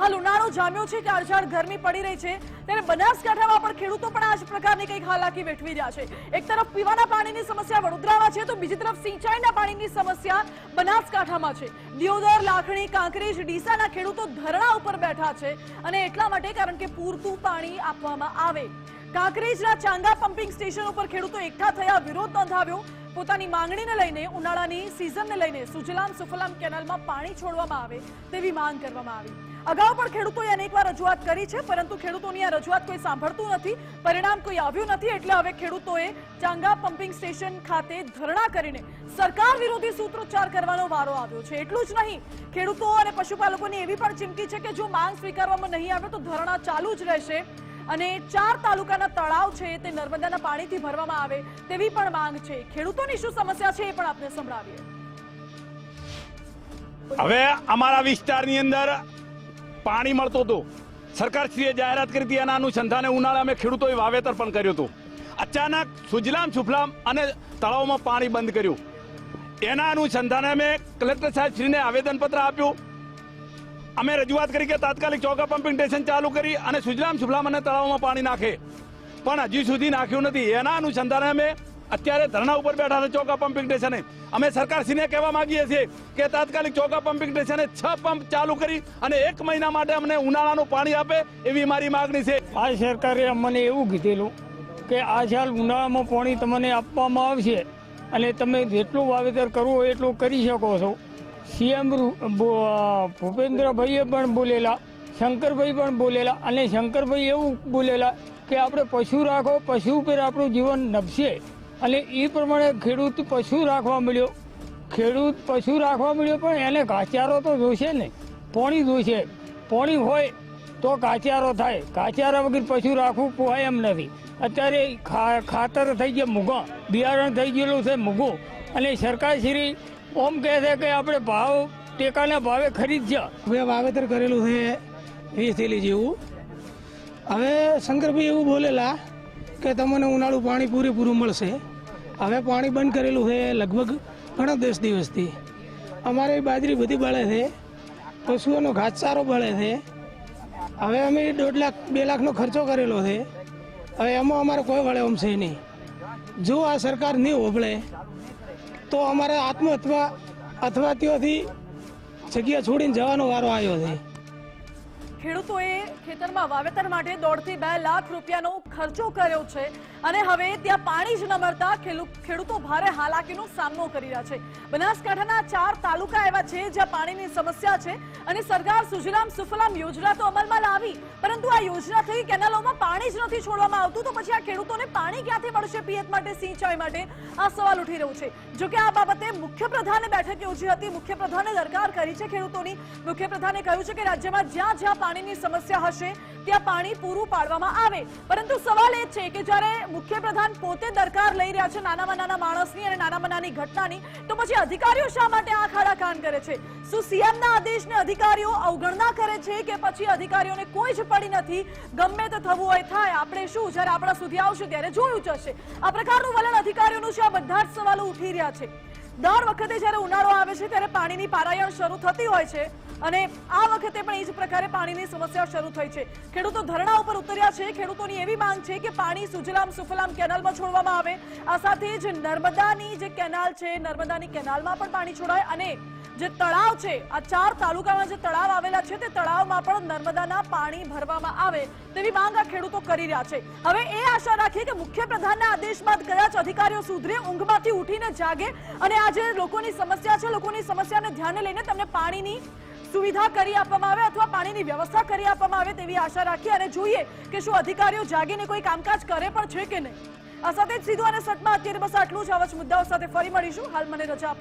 હાલ ઉનાળો જામ્યો છે, કાળઝાળ ગરમી પડી રહી છે, ત્યારે બનાસકાંઠામાં પણ ખેડૂતો પણ આ જ પ્રકારની કંઈક હાલાકી વેઠવી રહ્યા છે। એક તરફ પીવાના પાણીની સમસ્યા વડોદરામાં છે, તો બીજી તરફ સિંચાઈના પાણીની સમસ્યા બનાસકાંઠામાં છે। દિયોદર, લાખણી, કાંકરેજ, ડીસાના ખેડૂતો ધરણા ઉપર બેઠા છે અને એટલા માટે કારણ કે પૂરતું પાણી આપવામાં આવે। કાંકરેજના ચાંગા પમ્પિંગ સ્ટેશન ઉપર ખેડૂતો એકઠા થયા, વિરોધ નોંધાવ્યો। પોતાની માંગણીને લઈને ઉનાળાની સિઝનને લઈને સુજલામ સુફલામ કેનાલમાં પાણી છોડવામાં આવે તેવી માંગ કરવામાં આવી। અગાઉ પણ ખેડૂતોએ અનેકવાર રજૂઆત કરી છે, પરંતુ ખેડૂતોની આ રજૂઆત કોઈ સાંભળતું નથી, પરિણામ કોઈ આવ્યું નથી। એટલે હવે ખેડૂતોએ ચાંગા પમ્પિંગ સ્ટેશન ખાતે ધરણા કરીને સરકાર વિરોધી સૂત્રોચ્ચાર કરવાનો વારો આવ્યો છે। એટલું જ નહીં, ખેડૂતો અને પશુપાલકોની એવી પણ ચીમકી છે કે જો માંગ સ્વીકારવામાં નહીં આવે તો ધરણા ચાલુ જ રહેશે અને 4 તાલુકાના તળાવ છે તે નર્મદાના પાણીથી ભરવામાં આવે તેવી પણ માંગ છે। ખેડૂતોની શું સમસ્યા છે એ પણ આપને સંભળાવીએ। હવે અમારા વિસ્તારની અંદર પાણી મળતું હતું, સરકારશ્રીએ જાહેરાત કરી હતી, એના અનુસંધાને ઉનાળા અમે ખેડૂતોએ વાવેતર પણ કર્યું હતું। અચાનક સુજલામ સુફલામ અને તળાવમાં પાણી બંધ કર્યું, એના અનુસંધાને અમે કલેક્ટર સાહેબશ્રીને આવેદનપત્ર આપ્યું। અમે રજૂઆત કરી કે તાત્કાલિક ચોકા પમ્પિંગ સ્ટેશન ચાલુ કરી અને સુજલામ સુફલામ અને તળાવમાં પાણી નાખે, પણ હજી સુધી નાખ્યું નથી। એના અનુસંધાને અમે અત્યારે ધરણા ઉપર બેઠા છે ચોકા પમ્પિંગ સ્ટેશને। અમે સરકારશ્રીને કહેવા માંગીએ છીએ કે તાત્કાલિક ચોકા પમ્પિંગ સ્ટેશને 6 પંપ ચાલુ કરી અને 1 મહિના માટે અમને ઉનાળાનું પાણી આપે એવી મારી માંગણી છે। આ સરકારે અમને એવું કીધેલું કે આ સાલ ઉનાળામાં પાણી તમને આપવામાં આવશે અને તમે જેટલું વાવેતર કરવું હોય એટલું કરી શકો છો। સીએમ ભૂપેન્દ્રભાઈએ પણ બોલેલા, શંકરભાઈ પણ બોલેલા અને શંકરભાઈ એવું બોલેલા કે આપણે પશુ રાખો, પશુ ઉપર આપણું જીવન નભશે અને એ પ્રમાણે ખેડૂત પશુ રાખવા મળ્યો। ખેડૂત પશુ રાખવા મળ્યો પણ એને ઘાસચારો તો જોઈશે ને, પાણી જોઈશે। પાણી હોય તો ઘાસચારો થાય, ઘાસચારા વગર પશુ રાખવું પોહાય એમ નથી। અત્યારે ખાતર થઈ ગયા મોંઘા, બિયારણ થઈ ગયેલું છે મોંઘું અને સરકારશ્રી ઓમ કહે છે કે આપણે ભાવ ટેકાના ભાવે ખરીદશે। હવે વાવેતર કરેલું છે 20 થેલી જેવું। હવે શંકરભાઈ એવું બોલેલા કે તમને ઉનાળું પાણી પૂરેપૂરું મળશે। હવે પાણી બંધ કરેલું છે લગભગ ઘણા 10 દિવસથી। અમારે બાજરી બધી બળે છે, પશુઓનો ઘાસચારો બળે છે। હવે અમે 1.5 લાખ 2 લાખનો ખર્ચો કરેલો છે। હવે એમાં અમારે કોઈ વળે એમ છે નહીં। જો આ સરકાર નહીં હોબળે તો અમારે આત્મહત્યા અથવા ત્યાંથી જગ્યા છોડીને જવાનો વારો આવ્યો છે। ખેડૂતોએ ખેતરમાં વાવેતર માટે 1.5 થી 2 લાખ રૂપિયાનો ખર્ચો કર્યો છે અને હવે ત્યાં પાણી જ ન મળતા ખેડૂતો ભારે હાલાકીનો સામનો કરી રહ્યા છે। બનાસકાંઠાના 4 તાલુકા એવા છે જ્યાં પાણીની સમસ્યા છે અને સરકાર સુજલામ સુફલામ યોજના તો અમલમાં લાવી, પરંતુ આ યોજના થઈ કેનાલોમાં પાણી જ નથી છોડવામાં આવતું, તો પછી આ ખેડૂતોને પાણી ક્યાંથી મળશે પિયત માટે, સિંચાઈ માટે? આ સવાલ ઉઠી રહ્યો છે। જો કે આ બાબતે મુખ્યપ્રધાને બેઠક યોજી હતી, મુખ્યપ્રધાને દરકાર કરી છે ખેડૂતોની। મુખ્યપ્રધાને કહ્યું છે કે રાજ્યમાં જ્યાં જ્યાં પાણીની સમસ્યા હશે ત્યાં પાણી પૂરું પાડવામાં આવે, પરંતુ સવાલ એ છે કે જ્યારે મુખ્યપ્રધાન પોતે દરકાર લઈ રહ્યા છે નાનામાં નાના માણસની અને નાનામાં નાની ઘટનાની, તો પછી અધિકારીઓ શા માટે આંખ આડા કાન કરે છે? શું સીએમના આદેશને અધિકારીઓ અવગણના કરે છે કે પછી અધિકારીઓને કોઈ જ પડી નથી, ગમે તે થવું હોય થાય, આપણે શું જ્યારે આપણા સુધી આવશે ત્યારે જોયું જશે? આ પ્રકારનું વલણ અધિકારીઓનું છે। આ બધા જ સવાલો ઉઠી રહ્યા છે। દર વખતે જ્યારે ઉનાળો આવે છે ત્યારે પાણીની પારાયણ શરૂ થતી હોય છે અને આ વખતે પણ એ જ પ્રકારે પાણીની સમસ્યા શરૂ થઈ છે। ખેડૂતો ધરણા ઉપર ઉતર્યા છે। ખેડૂતોની એવી માંગ છે કે પાણી સુજલામ સુફલામ કેનાલમાં છોડવામાં આવે, આ સાથે જ નર્મદાની જે કેનાલ છે, નર્મદાની કેનાલમાં પણ પાણી છોડાય અને જે તળાવ છે, આ 4 તાલુકામાં જે તળાવ આવેલા છે તે તળાવમાં પણ નર્મદાના પાણી ભરવામાં આવે તેવી માંગ આ ખેડૂતો કરી રહ્યા છે। હવે એ આશા રાખીએ કે મુખ્યપ્રધાનના આદેશ બાદ કદાચ અધિકારીઓ સુધરે, ઊંઘમાંથી ઉઠીને જાગે અને આ જે લોકોની સમસ્યા છે, લોકોની સમસ્યાને ધ્યાને લઈને તેમને પાણીની સુવિધા કરી આપવામાં આવે અથવા પાણીની વ્યવસ્થા કરી આપવામાં આવે તેવી આશા રાખીએ અને જોઈએ કે શું અધિકારીઓ જાગીને કોઈ કામકાજ કરે પણ છે કે નહીં। આ સાથે જ સીધું અને સટમાં અત્યારે બસ આટલું જ। આવા જ મુદ્દાઓ સાથે ફરી મળીશું। હાલ મને રજા આપો।